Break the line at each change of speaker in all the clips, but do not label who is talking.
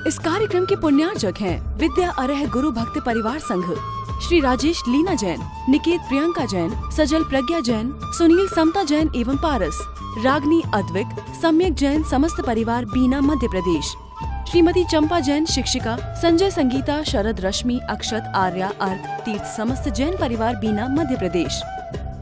इस कार्यक्रम के पुण्यार्जक हैं विद्या अरह गुरु भक्त परिवार संघ, श्री राजेश लीना जैन, निकेत प्रियंका जैन, सजल प्रज्ञा जैन, सुनील समता जैन एवं पारस, रागनी अद्विक, सम्यक जैन समस्त परिवार बीना मध्य प्रदेश, श्रीमती चंपा जैन शिक्षिका, संजय संगीता, शरद रश्मि, अक्षत, आर्या, अर्क, तीर्थ समस्त जैन परिवार बीना मध्य प्रदेश,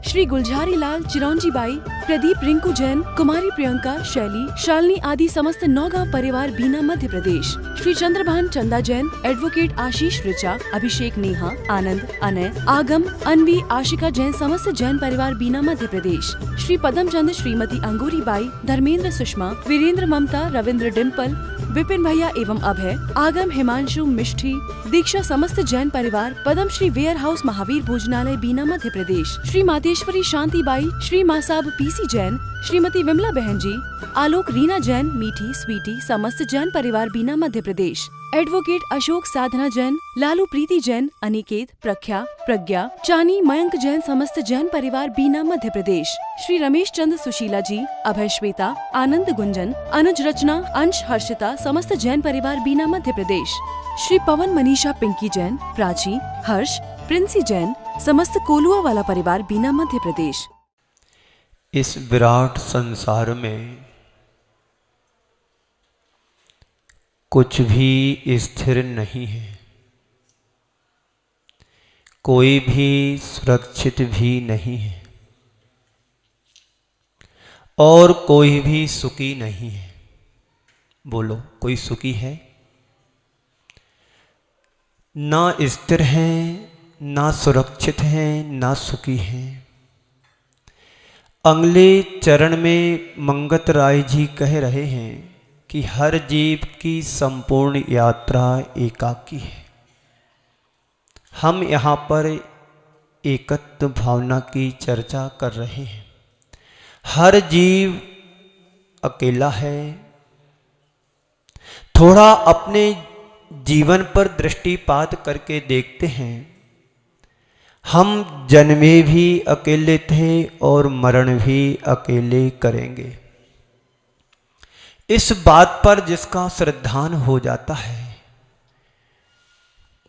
श्री गुलझारी लाल, चिरौंजी बाई, प्रदीप, रिंकू जैन, कुमारी प्रियंका, शैली, शालिनी आदि समस्त नौगांव परिवार बीना मध्य प्रदेश, श्री चंद्रभान चंदा जैन, एडवोकेट आशीष ऋचा, अभिषेक, नेहा, आनंद, अनय, आगम, अनवी, आशिका जैन समस्त जैन परिवार बीना मध्य प्रदेश, श्री पदम चंद, श्रीमती अंगूरी बाई, धर्मेंद्र, सुषमा, वीरेंद्र, ममता, रविंद्र, डिम्पल, विपिन भैया एवं अभय, आगम, हिमांशु, मिष्ठी, दीक्षा समस्त जैन परिवार पदम श्री वेयर हाउस महावीर भोजनालय बीना मध्य प्रदेश, श्री मातेश्वरी शांति by, Shri Masab PC Jain, Shrimati Vimla बहन जी, आलोक, रीना जैन, मीठी, स्वीटी समस्त जैन परिवार बीना मध्य प्रदेश, एडवोकेट अशोक, साधना जैन, लालू, प्रीति जैन, अनिकेत, प्रख्या, प्रज्ञा, चानी, मयंक जैन समस्त जैन परिवार बीना मध्य प्रदेश, श्री रमेश चंद, सुशीला जी, अभय, श्वेता, आनंद, गुंजन, अनुज, रचना, अंश, हर्षिता समस्त जैन परिवार बीना मध्य प्रदेश, श्री पवन, मनीषा, पिंकी जैन, प्राची, हर्ष, प्रिंसी जैन समस्त कोलुआ वाला परिवार बीना मध्य प्रदेश।
इस विराट संसार में कुछ भी स्थिर नहीं है, कोई भी सुरक्षित भी नहीं है और कोई भी सुखी नहीं है। बोलो, कोई सुखी है? ना स्थिर है, ना सुरक्षित है, ना सुखी है। अगले चरण में मंगत राय जी कह रहे हैं कि हर जीव की संपूर्ण यात्रा एकाकी है। हम यहाँ पर एकत्व भावना की चर्चा कर रहे हैं। हर जीव अकेला है। थोड़ा अपने जीवन पर दृष्टिपात करके देखते हैं। हम जन्मे भी अकेले थे और मरण भी अकेले करेंगे। इस बात पर जिसका श्रद्धान हो जाता है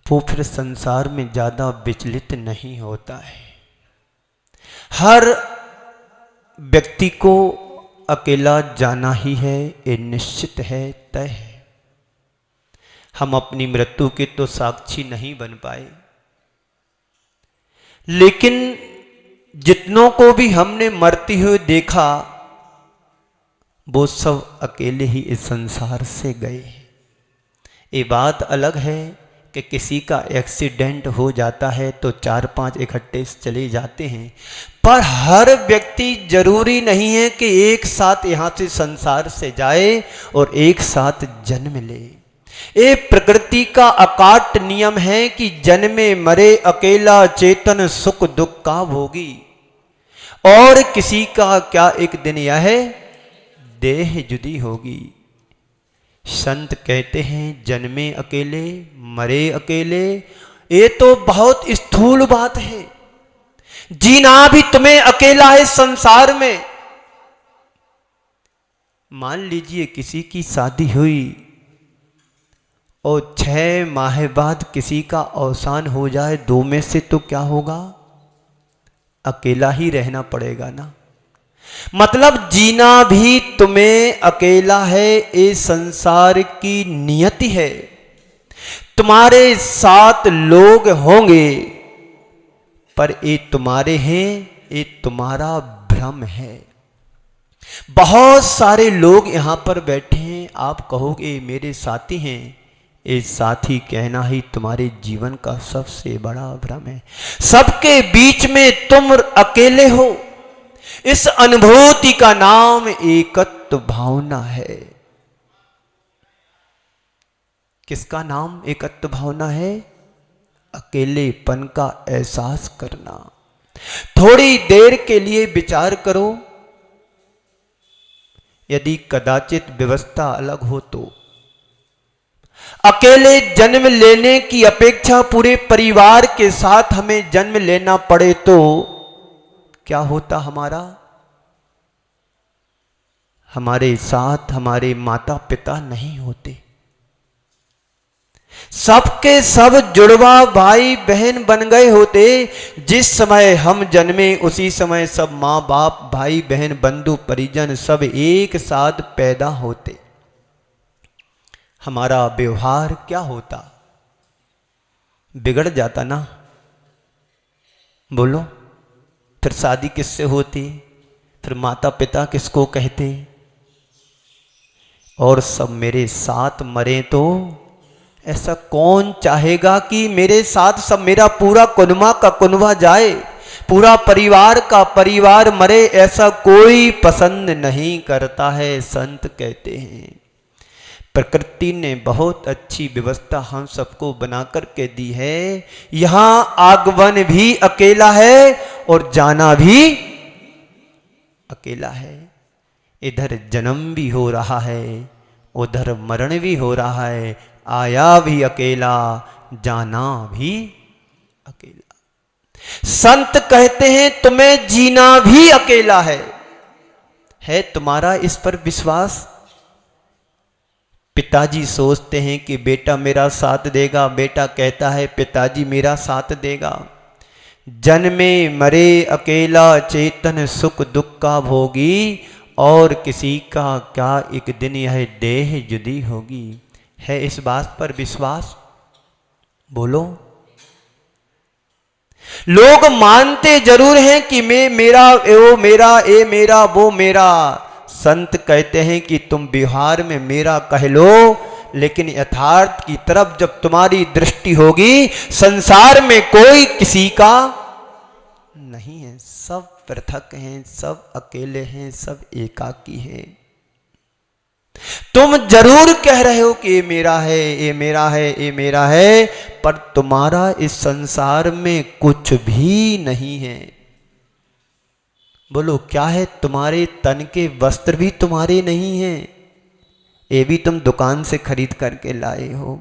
वो फिर संसार में ज्यादा विचलित नहीं होता है। हर व्यक्ति को अकेला जाना ही है, ये निश्चित है, तय है। हम अपनी मृत्यु के तो साक्षी नहीं बन पाए, लेकिन जितनों को भी हमने मरते हुए देखा वो सब अकेले ही इस संसार से गए। ये बात अलग है कि किसी का एक्सीडेंट हो जाता है तो 4-5 इकट्ठे चले जाते हैं, पर हर व्यक्ति जरूरी नहीं है कि एक साथ यहाँ से संसार से जाए और एक साथ जन्म ले। ये प्रकृति का अकाट नियम है कि जन्मे मरे अकेला चेतन सुख दुख का भोगी। और किसी का क्या एक दिन यह देह जुदी होगी। संत कहते हैं जन्मे अकेले मरे अकेले। ये तो बहुत स्थूल बात है। जीना भी तुम्हें अकेला है संसार में। मान लीजिए किसी की शादी हुई और 6 माह बाद किसी का अवसान हो जाए, 2 में से तो क्या होगा? अकेला ही रहना पड़ेगा ना। मतलब जीना भी तुम्हें अकेला है। ये संसार की नियति है। तुम्हारे साथ लोग होंगे पर ये तुम्हारे हैं, ये तुम्हारा भ्रम है। बहुत सारे लोग यहां पर बैठे हैं, आप कहोगे मेरे साथी हैं। ये साथी कहना ही तुम्हारे जीवन का सबसे बड़ा भ्रम है। सबके बीच में तुम अकेले हो। इस अनुभूति का नाम एकत्व भावना है। किसका नाम एकत्व भावना है? अकेलेपन का एहसास करना। थोड़ी देर के लिए विचार करो, यदि कदाचित व्यवस्था अलग हो तो अकेले जन्म लेने की अपेक्षा पूरे परिवार के साथ हमें जन्म लेना पड़े तो क्या होता हमारा? हमारे साथ हमारे माता पिता नहीं होते, सबके सब जुड़वा भाई बहन बन गए होते। जिस समय हम जन्मे उसी समय सब माँ बाप भाई बहन बंधु परिजन सब एक साथ पैदा होते। हमारा व्यवहार क्या होता? बिगड़ जाता ना। बोलो, फिर शादी किससे होती? फिर माता पिता किसको कहते? और सब मेरे साथ मरे तो ऐसा कौन चाहेगा कि मेरे साथ सब मेरा पूरा कुनबा का कुनबा जाए, पूरा परिवार का परिवार मरे? ऐसा कोई पसंद नहीं करता है। संत कहते हैं प्रकृति ने बहुत अच्छी व्यवस्था हम सबको बना करके दी है। यहां आगमन भी अकेला है और जाना भी अकेला है। इधर जन्म भी हो रहा है, उधर मरण भी हो रहा है। आया भी अकेला, जाना भी अकेला। संत कहते हैं तुम्हें जीना भी अकेला है तुम्हारा इस पर विश्वास? पिताजी सोचते हैं कि बेटा मेरा साथ देगा, बेटा कहता है पिताजी मेरा साथ देगा। जन्मे मरे अकेला चेतन सुख दुख का भोगी, और किसी का क्या एक दिन यह देह जुदी होगी। है इस बात पर विश्वास? बोलो। लोग मानते जरूर हैं कि मैं मेरा वो मेरा ए मेरा वो मेरा। संत कहते हैं कि तुम व्यवहार में मेरा कह लो, लेकिन यथार्थ की तरफ जब तुम्हारी दृष्टि होगी संसार में कोई किसी का नहीं है। सब पृथक हैं, सब अकेले हैं, सब एकाकी हैं। तुम जरूर कह रहे हो कि ये मेरा है, ये मेरा है, ये मेरा है, पर तुम्हारा इस संसार में कुछ भी नहीं है। बोलो क्या है? तुम्हारे तन के वस्त्र भी तुम्हारे नहीं हैं, ये भी तुम दुकान से खरीद करके लाए हो।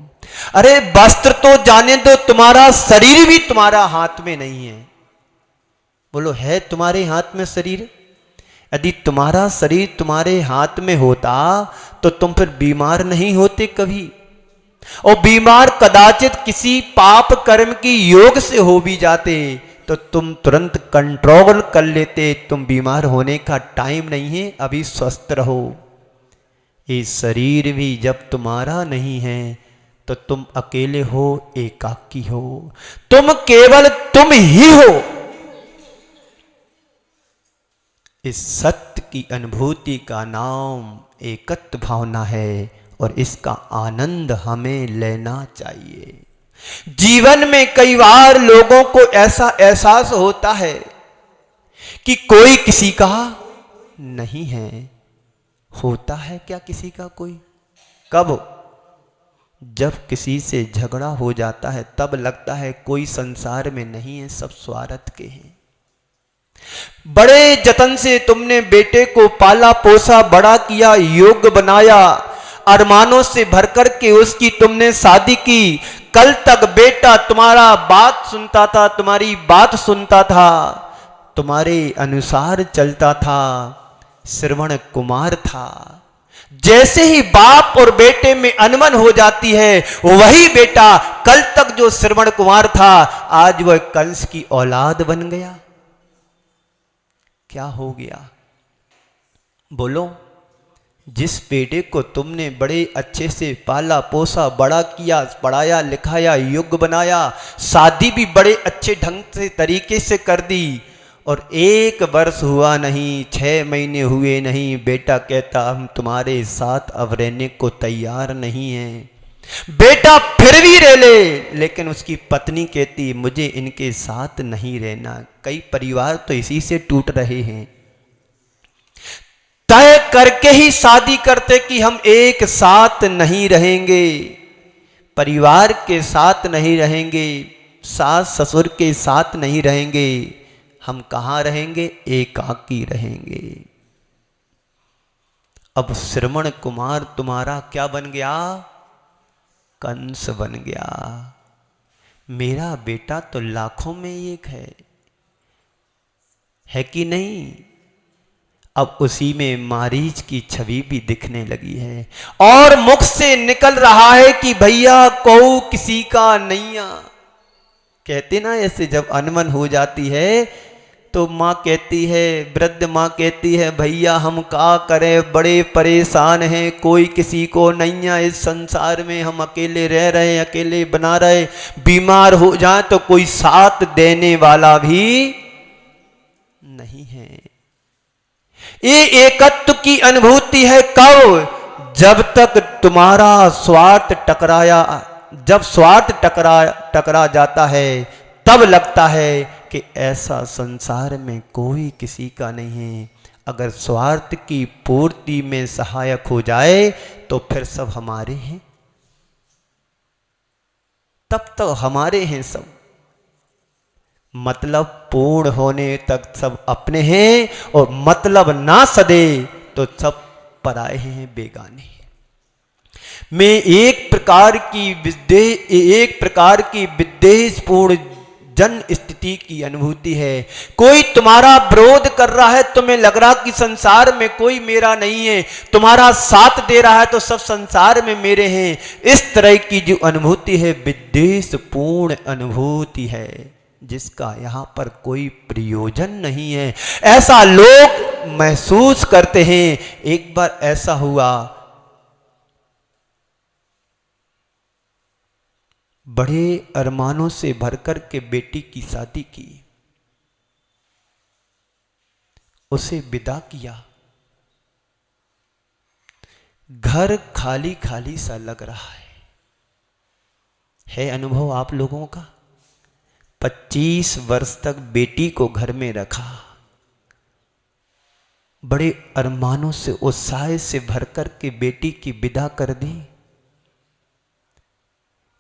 अरे वस्त्र तो जाने दो, तुम्हारा शरीर भी तुम्हारा हाथ में नहीं है। बोलो है तुम्हारे हाथ में शरीर? यदि तुम्हारा शरीर तुम्हारे हाथ में होता तो तुम फिर बीमार नहीं होते कभी। और बीमार कदाचित किसी पाप कर्म की योग से हो भी जाते तो तुम तुरंत कंट्रोल कर लेते। तुम बीमार होने का टाइम नहीं है, अभी स्वस्थ रहो। ये शरीर भी जब तुम्हारा नहीं है तो तुम अकेले हो, एकाकी हो। तुम केवल तुम ही हो। इस सत्य की अनुभूति का नाम एकत्व भावना है और इसका आनंद हमें लेना चाहिए। जीवन में कई बार लोगों को ऐसा एहसास होता है कि कोई किसी का नहीं है। होता है क्या किसी का कोई? कब? जब किसी से झगड़ा हो जाता है तब लगता है कोई संसार में नहीं है, सब स्वार्थ के हैं। बड़े जतन से तुमने बेटे को पाला पोसा, बड़ा किया, योग्य बनाया, अरमानों से भर कर के उसकी तुमने शादी की। कल तक बेटा तुम्हारा बात सुनता था, तुम्हारी बात सुनता था, तुम्हारे अनुसार चलता था, श्रवण कुमार था। जैसे ही बाप और बेटे में अनबन हो जाती है, वही बेटा कल तक जो श्रवण कुमार था आज वह कंस की औलाद बन गया। क्या हो गया? बोलो। जिस बेटे को तुमने बड़े अच्छे से पाला पोसा, बड़ा किया, पढ़ाया लिखाया, योग्य बनाया, शादी भी बड़े अच्छे ढंग से तरीके से कर दी, और 1 वर्ष हुआ नहीं, 6 महीने हुए नहीं, बेटा कहता हम तुम्हारे साथ अब रहने को तैयार नहीं हैं। बेटा फिर भी रह ले, लेकिन उसकी पत्नी कहती मुझे इनके साथ नहीं रहना। कई परिवार तो इसी से टूट रहे हैं। तय करके ही शादी करते कि हम एक साथ नहीं रहेंगे, परिवार के साथ नहीं रहेंगे, सास ससुर के साथ नहीं रहेंगे, हम कहां रहेंगे? एकाकी रहेंगे। अब श्रवण कुमार तुम्हारा क्या बन गया? कंस बन गया। मेरा बेटा तो लाखों में एक है कि नहीं? अब उसी में मारीच की छवि भी दिखने लगी है और मुख से निकल रहा है कि भैया कौ किसी का नैया। कहते ना ऐसे जब अनबन हो जाती है तो माँ कहती है, वृद्ध माँ कहती है, भैया हम क्या करें, बड़े परेशान हैं, कोई किसी को नैया, इस संसार में हम अकेले रह रहे, अकेले बना रहे, बीमार हो जाए तो कोई साथ देने वाला भी नहीं है। ये एकत्व की अनुभूति है कब? जब तक तुम्हारा स्वार्थ टकराया, जब स्वार्थ टकरा जाता है तब लगता है कि ऐसा संसार में कोई किसी का नहीं है। अगर स्वार्थ की पूर्ति में सहायक हो जाए तो फिर सब हमारे हैं, तब तक हमारे हैं सब। मतलब पूर्ण होने तक सब अपने हैं और मतलब ना सदे तो सब पराए हैं, बेगाने हैं। में एक प्रकार की विद्वेषपूर्ण जन स्थिति की अनुभूति है। कोई तुम्हारा विरोध कर रहा है, तुम्हें लग रहा कि संसार में कोई मेरा नहीं है, तुम्हारा साथ दे रहा है तो सब संसार में मेरे हैं। इस तरह की जो अनुभूति है विद्वेषपूर्ण अनुभूति है, जिसका यहाँ पर कोई प्रयोजन नहीं है, ऐसा लोग महसूस करते हैं। एक बार ऐसा हुआ, बड़े अरमानों से भरकर के बेटी की शादी की, उसे विदा किया, घर खाली खाली सा लग रहा है अनुभव आप लोगों का? 25 वर्ष तक बेटी को घर में रखा, बड़े अरमानों से उत्साह से भरकर के बेटी की विदा कर दी।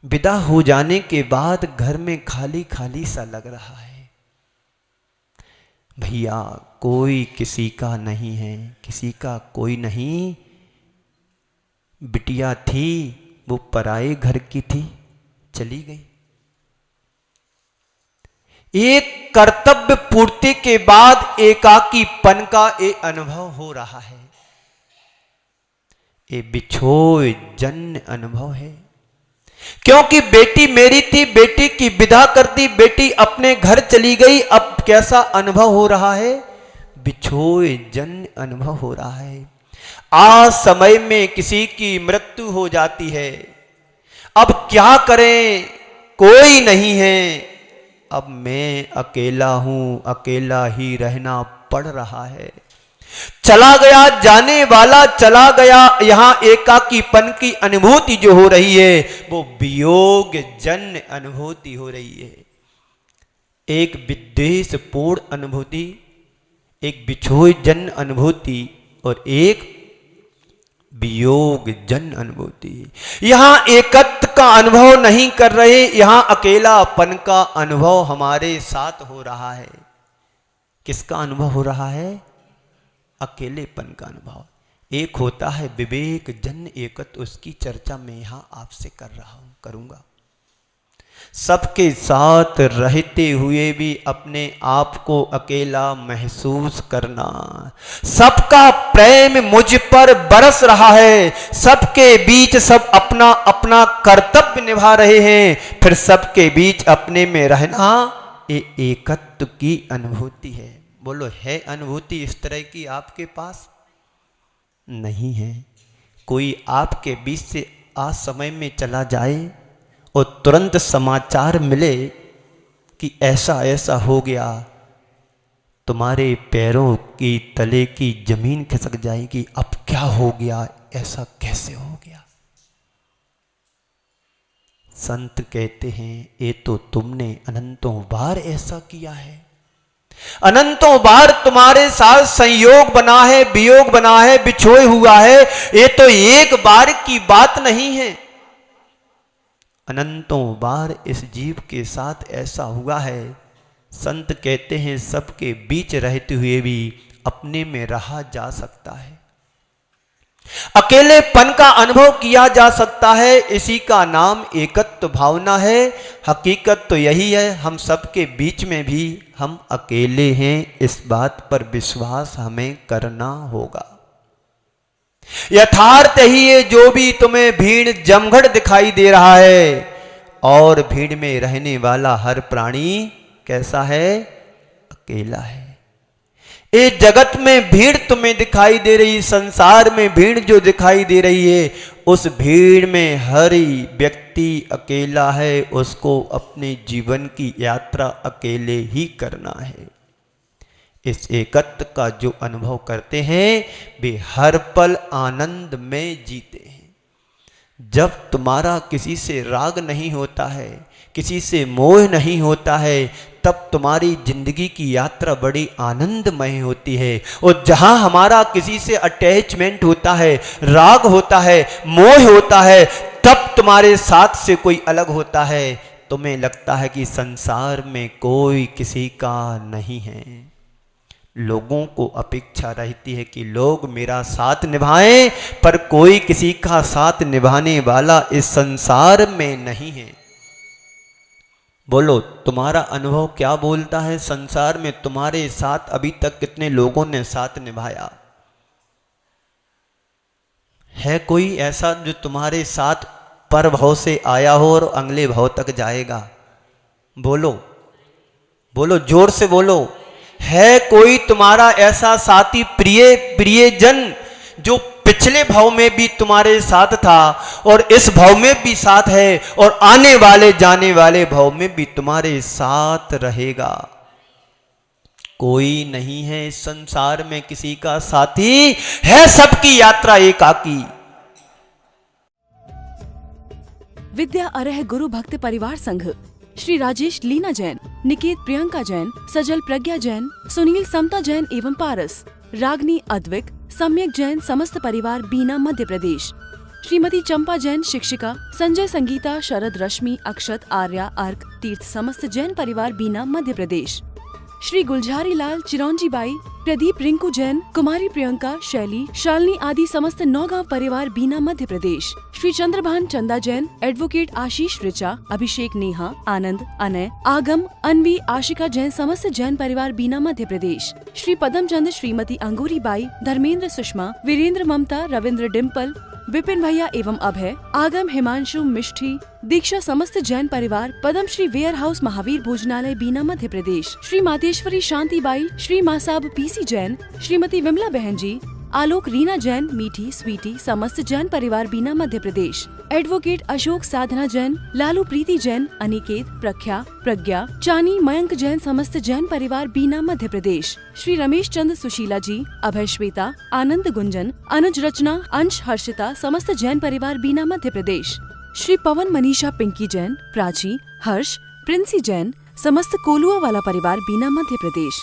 विदा हो जाने के बाद घर में खाली खाली सा लग रहा है। भैया कोई किसी का नहीं है, किसी का कोई नहीं। बिटिया थी वो पराए घर की थी, चली गई। एक कर्तव्य पूर्ति के बाद एकाकीपन का एक अनुभव हो रहा है, ये बिछोए जन्य अनुभव है। क्योंकि बेटी मेरी थी, बेटी की विदा कर दी, बेटी अपने घर चली गई। अब कैसा अनुभव हो रहा है? बिछोए जन्य अनुभव हो रहा है। आज समय में किसी की मृत्यु हो जाती है, अब क्या करें, कोई नहीं है, अब मैं अकेला हूं, अकेला ही रहना पड़ रहा है। चला गया, जाने वाला चला गया। यहां एकाकीपन की अनुभूति जो हो रही है वो वियोग जन्य अनुभूति हो रही है। एक विद्वेषपूर्ण अनुभूति, एक बिछोए जन्य अनुभूति और एक वियोग जन्य अनुभूति। यहां एकत्व का अनुभव नहीं कर रहे, यहां अकेलापन का अनुभव हमारे साथ हो रहा है। किसका अनुभव हो रहा है? अकेलेपन का अनुभव। एक होता है विवेक जन्य एकत्व, उसकी चर्चा मैं यहां आपसे करूंगा। सबके साथ रहते हुए भी अपने आप को अकेला महसूस करना। सबका प्रेम मुझ पर बरस रहा है, सबके बीच सब अपना अपना कर्तव्य निभा रहे हैं, फिर सबके बीच अपने में रहना, ये एकत्व की अनुभूति है। बोलो, है अनुभूति इस तरह की आपके पास? नहीं है। कोई आपके बीच से आज समय में चला जाए और तुरंत समाचार मिले कि ऐसा ऐसा हो गया, तुम्हारे पैरों की तले की जमीन खिसक जाएगी। अब क्या हो गया, ऐसा कैसे हो गया? संत कहते हैं ये तो तुमने अनंतों बार ऐसा किया है, अनंतों बार तुम्हारे साथ संयोग बना है, वियोग बना है, बिछोए हुआ है। ये तो एक बार की बात नहीं है, अनंतों बार इस जीव के साथ ऐसा हुआ है। संत कहते हैं सबके बीच रहते हुए भी अपने में रहा जा सकता है। अकेलेपन का अनुभव किया जा सकता है, इसी का नाम एकत्व भावना है। हकीकत तो यही है, हम सबके बीच में भी हम अकेले हैं, इस बात पर विश्वास हमें करना होगा। यथार्थ ही है, जो भी तुम्हें भीड़ जमघट दिखाई दे रहा है, और भीड़ में रहने वाला हर प्राणी कैसा है? अकेला है। इस जगत में भीड़ तुम्हें दिखाई दे रही, संसार में भीड़ जो दिखाई दे रही है, उस भीड़ में हर व्यक्ति अकेला है। उसको अपने जीवन की यात्रा अकेले ही करना है। इस एकत्व का जो अनुभव करते हैं वे हर पल आनंद में जीते हैं। जब तुम्हारा किसी से राग नहीं होता है, किसी से मोह नहीं होता है, तब तुम्हारी जिंदगी की यात्रा बड़ी आनंदमय होती है। और जहां हमारा किसी से अटैचमेंट होता है, राग होता है, मोह होता है, तब तुम्हारे साथ से कोई अलग होता है, तुम्हें लगता है कि संसार में कोई किसी का नहीं है। लोगों को अपेक्षा रहती है कि लोग मेरा साथ निभाएं, पर कोई किसी का साथ निभाने वाला इस संसार में नहीं है। बोलो, तुम्हारा अनुभव क्या बोलता है? संसार में तुम्हारे साथ अभी तक कितने लोगों ने साथ निभाया है? कोई ऐसा जो तुम्हारे साथ पर भाव से आया हो और अगले भाव तक जाएगा? बोलो बोलो, जोर से बोलो। है कोई तुम्हारा ऐसा साथी, प्रियजन, जो पिछले भाव में भी तुम्हारे साथ था और इस भाव में भी साथ है और आने वाले जाने वाले भाव में भी तुम्हारे साथ रहेगा? कोई नहीं है इस संसार में किसी का साथी, है सबकी यात्रा एकाकी।
विद्या अरह गुरु भक्त परिवार संघ श्री राजेश लीना जैन, निकेत प्रियंका जैन, सजल प्रज्ञा जैन, सुनील समता जैन एवं पारस, रागनी अद्विक, सम्यक जैन समस्त परिवार बीना मध्य प्रदेश। श्रीमती चंपा जैन शिक्षिका, संजय संगीता, शरद रश्मि, अक्षत, आर्या, अर्क, तीर्थ समस्त जैन परिवार बीना मध्य प्रदेश। श्री गुलझारी लाल, चिरौंजी बाई, प्रदीप, रिंकू जैन, कुमारी प्रियंका, शैली, शालिनी आदि समस्त नौगांव परिवार बीना मध्य प्रदेश। श्री चंद्रभान चंदा जैन, एडवोकेट आशीष ऋचा, अभिषेक, नेहा, आनंद, अनय, आगम, अनवी, आशिका जैन समस्त जैन परिवार बीना मध्य प्रदेश। श्री पदम चंद, श्रीमती अंगूरी बाई, धर्मेंद्र, सुषमा, वीरेंद्र, ममता, रविंद्र, डिम्पल, विपिन भैया एवं अभय, आगम, हिमांशु, मिष्ठी, दीक्षा समस्त जैन परिवार पद्म श्री वेयर हाउस महावीर भोजनालय बीना मध्य प्रदेश। श्री मातेश्वरी शांति by, Shri Masab PC Jain, Shrimati Vimla बहन जी, आलोक, रीना जैन, मीठी, स्वीटी समस्त जैन परिवार बीना मध्य प्रदेश। एडवोकेट अशोक, साधना जैन, लालू, प्रीति जैन, अनिकेत, प्रख्या, प्रज्ञा, चानी, मयंक जैन समस्त जैन परिवार बीना मध्य प्रदेश। श्री रमेश चंद, सुशीला जी, अभय, श्वेता, आनंद, गुंजन, अनुज, रचना, अंश, हर्षिता समस्त जैन परिवार बीना मध्य प्रदेश। श्री पवन, मनीषा, पिंकी जैन, प्राची, हर्ष, प्रिंसी जैन समस्त कोलुआ वाला परिवार बीना मध्य प्रदेश।